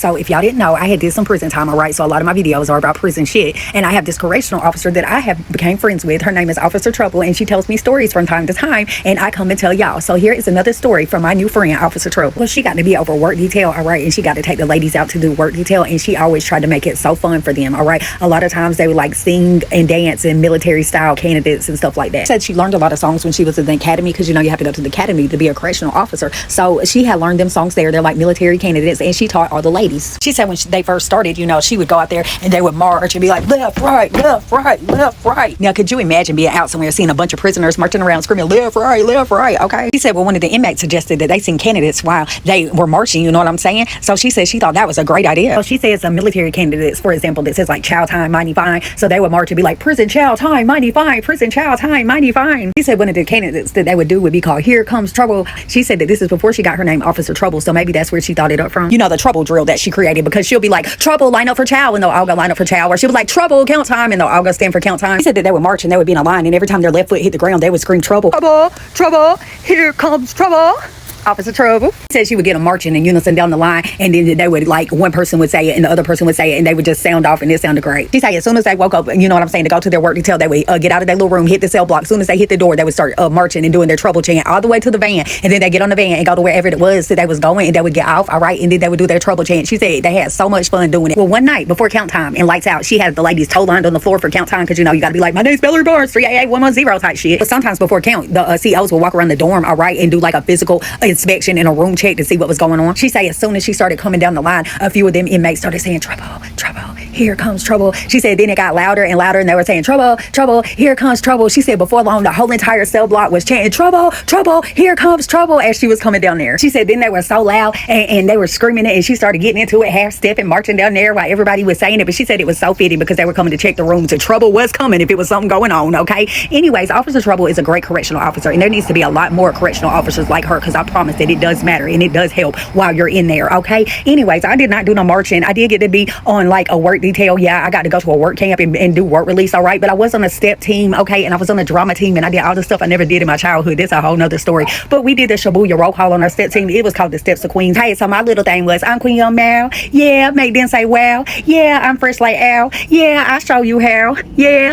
So if y'all didn't know, I had did some prison time, all right? So a lot of my videos are about prison shit. And I have this correctional officer that I have became friends with. Her name is Officer Trouble, and she tells me stories from time to time, and I come and tell y'all. So here is another story from my new friend, Officer Trouble. Well, she got to be over work detail, all right? And she got to take the ladies out to do work detail, and she always tried to make it so fun for them, all right? A lot of times they would like sing and dance in military style candidates and stuff like that. She said she learned a lot of songs when she was in the academy, because you know you have to go to the academy to be a correctional officer. So she had learned them songs there. They're like military candidates, and she taught all the ladies. She said when they first started, you know, she would go out there and they would march and be like left, right, left, right, left, right. Now, could you imagine being out somewhere seeing a bunch of prisoners marching around screaming left, right, okay? She said, well, one of the inmates suggested that they sing candidates while they were marching, you know what I'm saying? So she said she thought that was a great idea. So she said some military candidates, for example, that says like chow time, mighty fine. So they would march and be like prison chow time, mighty fine, prison chow time, mighty fine. She said one of the candidates that they would do would be called Here Comes Trouble. She said that this is before she got her name Officer Trouble, so maybe that's where she thought it up from. You know, the trouble drill that she created, because she'll be like, Trouble, line up for chow, and they'll all go line up for chow. Or she was like, Trouble, count time, and they'll all go stand for count time. She said that they would march and they would be in a line, and every time their left foot hit the ground, they would scream trouble. Trouble, trouble, here comes trouble. Officer Trouble. She said she would get them marching in unison down the line, and then they would, like, one person would say it and the other person would say it, and they would just sound off, and it sounded great. She said as soon as they woke up, you know what I'm saying, to go to their work detail, they would get out of their little room, hit the cell block. As soon as they hit the door, they would start marching and doing their trouble chant all the way to the van, and then they get on the van and go to wherever it was that they was going, and they would get off, all right, and then they would do their trouble chant. She said they had so much fun doing it. Well, one night before count time and lights out, she had the ladies toe lined on the floor for count time, because you know you got to be like, my name's Valerie Barnes, 388-110 type shit. But sometimes before count, the COs will walk around the dorm, all right, and do like a physical inspection in a room check to see what was going on. She said as soon as she started coming down the line, a few of them inmates started saying trouble, trouble, here comes trouble. She said then it got louder and louder, and they were saying trouble, trouble, here comes trouble. She said before long the whole entire cell block was chanting trouble, trouble, here comes trouble as she was coming down there. She said then they were so loud and they were screaming it, and she started getting into it, half stepping, marching down there while everybody was saying it. But she said it was so fitting because they were coming to check the rooms and trouble was coming if it was something going on, okay? Anyways, Officer Trouble is a great correctional officer, and there needs to be a lot more correctional officers like her, because I promise that it does matter and it does help while you're in there, okay? Anyways, I did not do no marching. I did get to be on like a work detail. Yeah, I got to go to a work camp and do work release, all right? But I was on a step team, okay? And I was on a drama team, and I did all the stuff I never did in my childhood. That's a whole nother story. But we did the Shibuya roll call on our step team. It was called the Steps of Queens. Hey, so my little thing was, I'm Queen Young Mal. Yeah, make them say wow. Yeah, I'm fresh like Al. Yeah, I show you how. Yeah.